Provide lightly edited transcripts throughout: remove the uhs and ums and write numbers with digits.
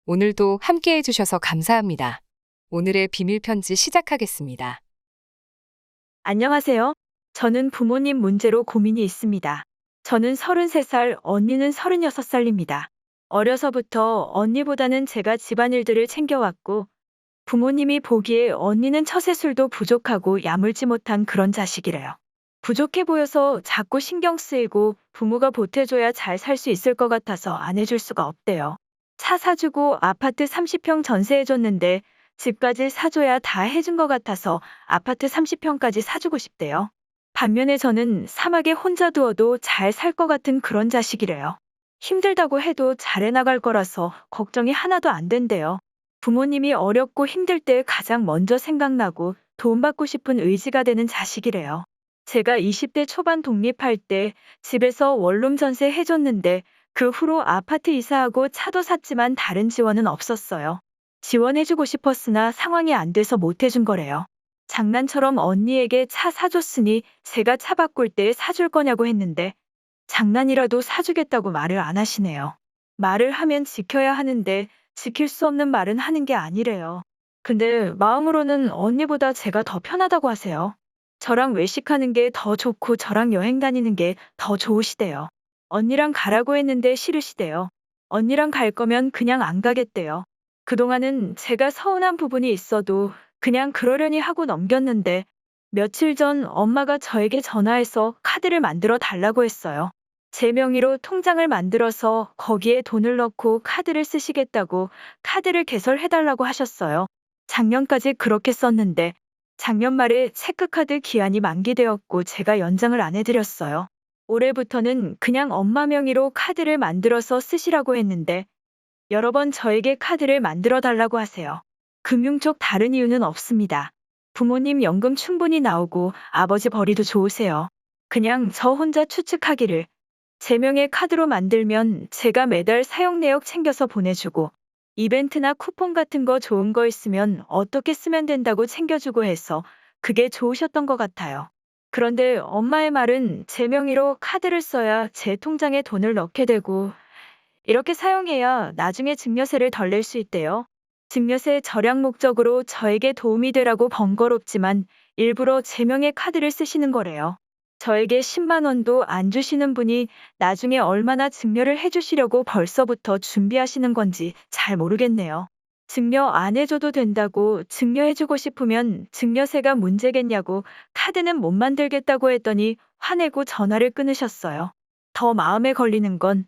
오늘도 함께 해주셔서 감사합니다. 오늘의 비밀 편지 시작하겠습니다. 안녕하세요. 저는 부모님 문제로 고민이 있습니다. 저는 33살, 언니는 36살입니다. 어려서부터 언니보다는 제가 집안일들을 챙겨왔고, 부모님이 보기에 언니는 처세술도 부족하고 야물지 못한 그런 자식이래요. 부족해 보여서 자꾸 신경 쓰이고 부모가 보태줘야 잘 살 수 있을 것 같아서 안 해줄 수가 없대요. 차 사주고 아파트 30평 전세해줬는데 집까지 사줘야 다 해준 것 같아서 아파트 30평까지 사주고 싶대요. 반면에 저는 사막에 혼자 두어도 잘 살 것 같은 그런 자식이래요. 힘들다고 해도 잘해나갈 거라서 걱정이 하나도 안 된대요. 부모님이 어렵고 힘들 때 가장 먼저 생각나고 도움받고 싶은 의지가 되는 자식이래요. 제가 20대 초반 독립할 때 집에서 원룸 전세 해줬는데 그 후로 아파트 이사하고 차도 샀지만 다른 지원은 없었어요. 지원해주고 싶었으나 상황이 안 돼서 못 해준 거래요. 장난처럼 언니에게 차 사줬으니 제가 차 바꿀 때 사줄 거냐고 했는데 장난이라도 사주겠다고 말을 안 하시네요. 말을 하면 지켜야 하는데 지킬 수 없는 말은 하는 게 아니래요. 근데 마음으로는 언니보다 제가 더 편하다고 하세요. 저랑 외식하는 게 더 좋고 저랑 여행 다니는 게 더 좋으시대요. 언니랑 가라고 했는데 싫으시대요. 언니랑 갈 거면 그냥 안 가겠대요. 그동안은 제가 서운한 부분이 있어도 그냥 그러려니 하고 넘겼는데 며칠 전 엄마가 저에게 전화해서 카드를 만들어 달라고 했어요. 제 명의로 통장을 만들어서 거기에 돈을 넣고 카드를 쓰시겠다고 카드를 개설해달라고 하셨어요. 작년까지 그렇게 썼는데 작년 말에 체크카드 기한이 만기되었고 제가 연장을 안 해드렸어요. 올해부터는 그냥 엄마 명의로 카드를 만들어서 쓰시라고 했는데 여러 번 저에게 카드를 만들어 달라고 하세요. 금융 쪽 다른 이유는 없습니다. 부모님 연금 충분히 나오고 아버지 벌이도 좋으세요. 그냥 저 혼자 추측하기를 제 명의 카드로 만들면 제가 매달 사용 내역 챙겨서 보내주고 이벤트나 쿠폰 같은 거 좋은 거 있으면 어떻게 쓰면 된다고 챙겨주고 해서 그게 좋으셨던 것 같아요. 그런데 엄마의 말은 제 명의로 카드를 써야 제 통장에 돈을 넣게 되고 이렇게 사용해야 나중에 증여세를 덜 낼 수 있대요. 증여세 절약 목적으로 저에게 도움이 되라고 번거롭지만 일부러 제 명의 카드를 쓰시는 거래요. 저에게 10만 원도 안 주시는 분이 나중에 얼마나 증여를 해주시려고 벌써부터 준비하시는 건지 잘 모르겠네요. 증여 안 해줘도 된다고 증여해주고 싶으면 증여세가 문제겠냐고 카드는 못 만들겠다고 했더니 화내고 전화를 끊으셨어요. 더 마음에 걸리는 건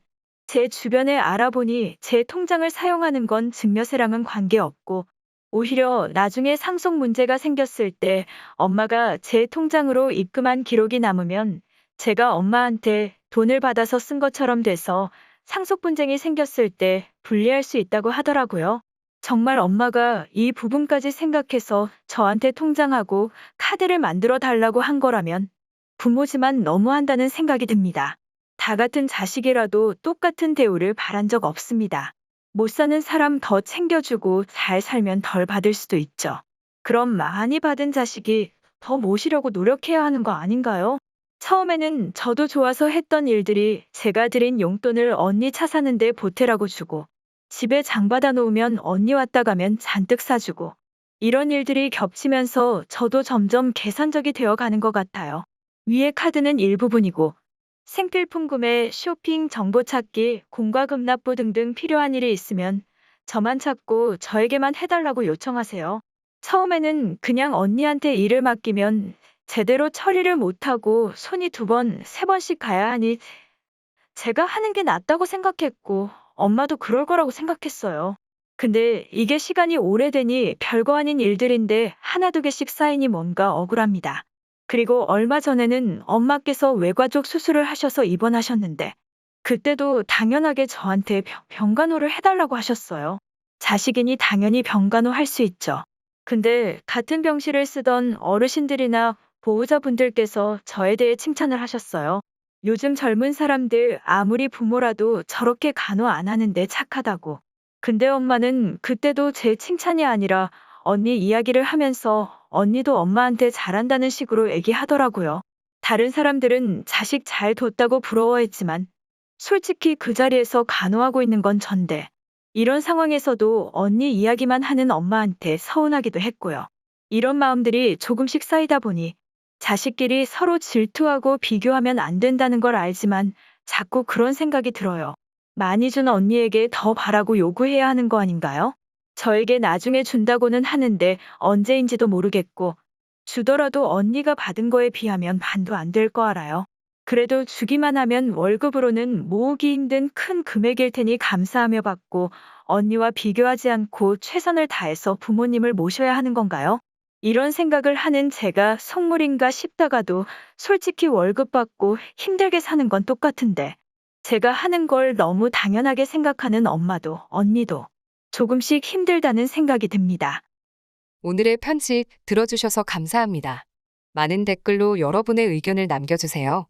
제 주변에 알아보니 제 통장을 사용하는 건 증여세랑은 관계없고 오히려 나중에 상속 문제가 생겼을 때 엄마가 제 통장으로 입금한 기록이 남으면 제가 엄마한테 돈을 받아서 쓴 것처럼 돼서 상속 분쟁이 생겼을 때 불리할 수 있다고 하더라고요. 정말 엄마가 이 부분까지 생각해서 저한테 통장하고 카드를 만들어 달라고 한 거라면 부모지만 너무한다는 생각이 듭니다. 다 같은 자식이라도 똑같은 대우를 바란 적 없습니다. 못 사는 사람 더 챙겨주고 잘 살면 덜 받을 수도 있죠. 그럼 많이 받은 자식이 더 모시려고 노력해야 하는 거 아닌가요? 처음에는 저도 좋아서 했던 일들이 제가 드린 용돈을 언니 차 사는데 보태라고 주고 집에 장 받아 놓으면 언니 왔다 가면 잔뜩 사주고 이런 일들이 겹치면서 저도 점점 계산적이 되어 가는 것 같아요. 위의 카드는 일부분이고 생필품 구매, 쇼핑, 정보 찾기, 공과 급납부 등등 필요한 일이 있으면 저만 찾고 저에게만 해달라고 요청하세요. 처음에는 그냥 언니한테 일을 맡기면 제대로 처리를 못하고 손이 두 번, 세 번씩 가야 하니 제가 하는 게 낫다고 생각했고 엄마도 그럴 거라고 생각했어요. 근데 이게 시간이 오래되니 별거 아닌 일들인데 하나 두 개씩 쌓이니 뭔가 억울합니다. 그리고 얼마 전에는 엄마께서 외과적 수술을 하셔서 입원하셨는데 그때도 당연하게 저한테 병간호를 해달라고 하셨어요. 자식이니 당연히 병간호 할 수 있죠. 근데 같은 병실을 쓰던 어르신들이나 보호자분들께서 저에 대해 칭찬을 하셨어요. 요즘 젊은 사람들 아무리 부모라도 저렇게 간호 안 하는데 착하다고. 근데 엄마는 그때도 제 칭찬이 아니라 언니 이야기를 하면서 언니도 엄마한테 잘한다는 식으로 얘기하더라고요. 다른 사람들은 자식 잘 뒀다고 부러워했지만 솔직히 그 자리에서 간호하고 있는 건 전데 이런 상황에서도 언니 이야기만 하는 엄마한테 서운하기도 했고요. 이런 마음들이 조금씩 쌓이다 보니 자식끼리 서로 질투하고 비교하면 안 된다는 걸 알지만 자꾸 그런 생각이 들어요. 많이 준 언니에게 더 바라고 요구해야 하는 거 아닌가요? 저에게 나중에 준다고는 하는데 언제인지도 모르겠고, 주더라도 언니가 받은 거에 비하면 반도 안 될 거 알아요. 그래도 주기만 하면 월급으로는 모으기 힘든 큰 금액일 테니 감사하며 받고 언니와 비교하지 않고 최선을 다해서 부모님을 모셔야 하는 건가요? 이런 생각을 하는 제가 속물인가 싶다가도 솔직히 월급 받고 힘들게 사는 건 똑같은데 제가 하는 걸 너무 당연하게 생각하는 엄마도 언니도 조금씩 힘들다는 생각이 듭니다. 오늘의 편지 들어주셔서 감사합니다. 많은 댓글로 여러분의 의견을 남겨주세요.